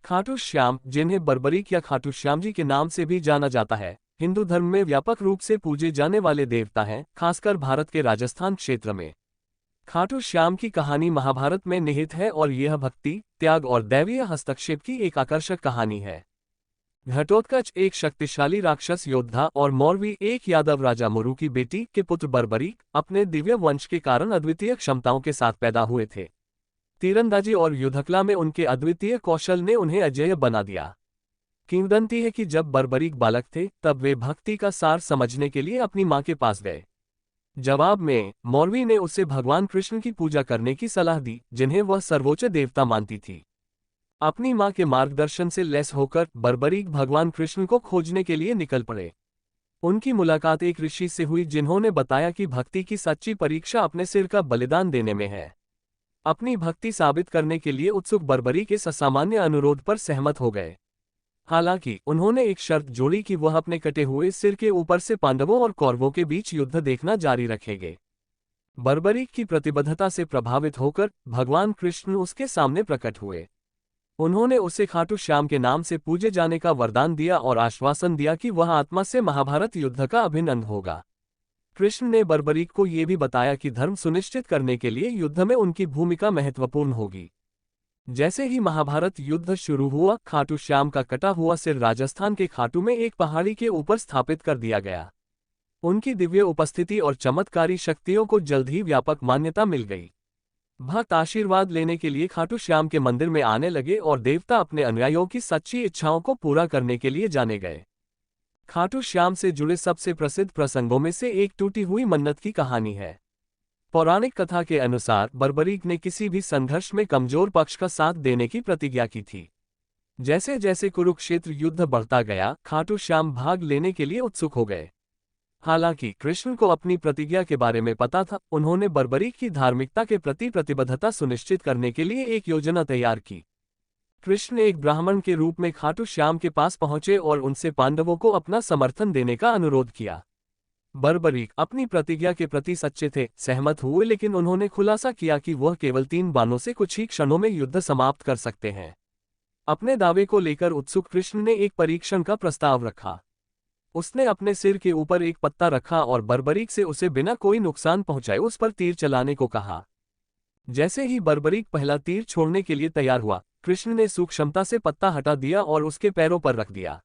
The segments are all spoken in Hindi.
खाटू श्याम, जिन्हें बर्बरीक या खाटू श्याम जी के नाम से भी जाना जाता है, हिंदू धर्म में व्यापक रूप से पूजे जाने वाले देवता हैं, खासकर भारत के राजस्थान क्षेत्र में। खाटू श्याम की कहानी महाभारत में निहित है और यह भक्ति, त्याग और दैवीय हस्तक्षेप की एक आकर्षक कहानी है। घटोत्कच एक शक्तिशाली राक्षस योद्धा और मौरवी एक यादव राजा मुरु की बेटी के पुत्र बर्बरीक अपने दिव्य वंश के कारण अद्वितीय क्षमताओं के साथ पैदा हुए थे। तीरंदाजी और युद्धकला में उनके अद्वितीय कौशल ने उन्हें अजेय बना दिया। किंवदंती है कि जब बर्बरीक बालक थे तब वे भक्ति का सार समझने के लिए अपनी मां के पास गए। जवाब में मौरवी ने उसे भगवान कृष्ण की पूजा करने की सलाह दी, जिन्हें वह सर्वोच्च देवता मानती थी। अपनी मां के मार्गदर्शन से लैस होकर बर्बरीक भगवान कृष्ण को खोजने के लिए निकल पड़े। उनकी मुलाकात एक ऋषि से हुई, जिन्होंने बताया कि भक्ति की सच्ची परीक्षा अपने सिर का बलिदान देने में है। अपनी भक्ति साबित करने के लिए उत्सुक बर्बरीक इस असामान्य अनुरोध पर सहमत हो गए। हालांकि उन्होंने एक शर्त जोड़ी कि वह अपने कटे हुए सिर के ऊपर से पांडवों और कौरवों के बीच युद्ध देखना जारी रखेंगे। बर्बरीक की प्रतिबद्धता से प्रभावित होकर भगवान कृष्ण उसके सामने प्रकट हुए। उन्होंने उसे खाटू श्याम के नाम से पूजे जाने का वरदान दिया और आश्वासन दिया कि वह आत्मा से महाभारत युद्ध का अभिन्न अंग होगा। कृष्ण ने बर्बरीक को यह भी बताया कि धर्म सुनिश्चित करने के लिए युद्ध में उनकी भूमिका महत्वपूर्ण होगी। जैसे ही महाभारत युद्ध शुरू हुआ, खाटू श्याम का कटा हुआ सिर राजस्थान के खाटू में एक पहाड़ी के ऊपर स्थापित कर दिया गया। उनकी दिव्य उपस्थिति और चमत्कारी शक्तियों को जल्द ही व्यापक मान्यता मिल गई। भक्त आशीर्वाद लेने के लिए खाटू श्याम के मंदिर में आने लगे और देवता अपने अनुयायियों की सच्ची इच्छाओं को पूरा करने के लिए जाने गए। खाटू श्याम से जुड़े सबसे प्रसिद्ध प्रसंगों में से एक टूटी हुई मन्नत की कहानी है। पौराणिक कथा के अनुसार बर्बरीक ने किसी भी संघर्ष में कमजोर पक्ष का साथ देने की प्रतिज्ञा की थी। जैसे जैसे कुरुक्षेत्र युद्ध बढ़ता गया, खाटू श्याम भाग लेने के लिए उत्सुक हो गए। हालांकि कृष्ण को अपनी प्रतिज्ञा के बारे में पता था। उन्होंने बर्बरीक की धार्मिकता के प्रति प्रतिबद्धता सुनिश्चित करने के लिए एक योजना तैयार की। कृष्ण एक ब्राह्मण के रूप में खाटू श्याम के पास पहुंचे और उनसे पांडवों को अपना समर्थन देने का अनुरोध किया। बर्बरीक अपनी प्रतिज्ञा के प्रति सच्चे थे, सहमत हुए, लेकिन उन्होंने खुलासा किया कि वह केवल 3 बाणों से कुछ ही क्षणों में युद्ध समाप्त कर सकते हैं। अपने दावे को लेकर उत्सुक कृष्ण ने एक परीक्षण का प्रस्ताव रखा। उसने अपने सिर के ऊपर एक पत्ता रखा और बर्बरीक से उसे बिना कोई नुकसान पहुंचाए उस पर तीर चलाने को कहा। जैसे ही बर्बरीक पहला तीर छोड़ने के लिए तैयार हुआ, कृष्ण ने सूक्ष्मता से पत्ता हटा दिया और उसके पैरों पर रख दिया।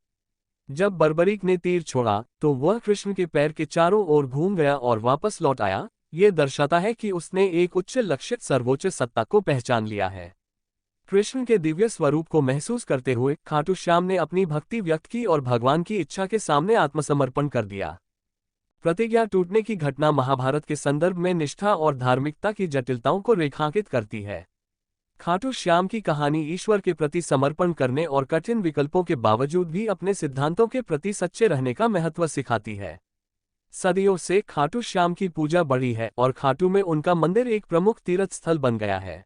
जब बर्बरीक ने तीर छोड़ा तो वह कृष्ण के पैर के चारों ओर घूम गया और वापस लौट आया। यह दर्शाता है कि उसने एक उच्च लक्षित सर्वोच्च सत्ता को पहचान लिया है। कृष्ण के दिव्य स्वरूप को महसूस करते हुए खाटू श्याम ने अपनी भक्ति व्यक्त की और भगवान की इच्छा के सामने आत्मसमर्पण कर दिया। प्रतिज्ञा टूटने की घटना महाभारत के संदर्भ में निष्ठा और धार्मिकता की जटिलताओं को रेखांकित करती है। खाटू श्याम की कहानी ईश्वर के प्रति समर्पण करने और कठिन विकल्पों के बावजूद भी अपने सिद्धांतों के प्रति सच्चे रहने का महत्व सिखाती है। सदियों से खाटू श्याम की पूजा बढ़ी है और खाटू में उनका मंदिर एक प्रमुख तीर्थ स्थल बन गया है।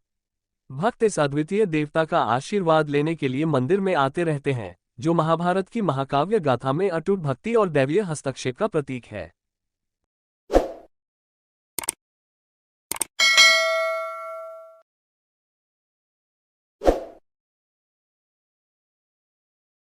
भक्त इस अद्वितीय देवता का आशीर्वाद लेने के लिए मंदिर में आते रहते हैं, जो महाभारत की महाकाव्य गाथा में अटूट भक्ति और दैवीय हस्तक्षेप का प्रतीक है।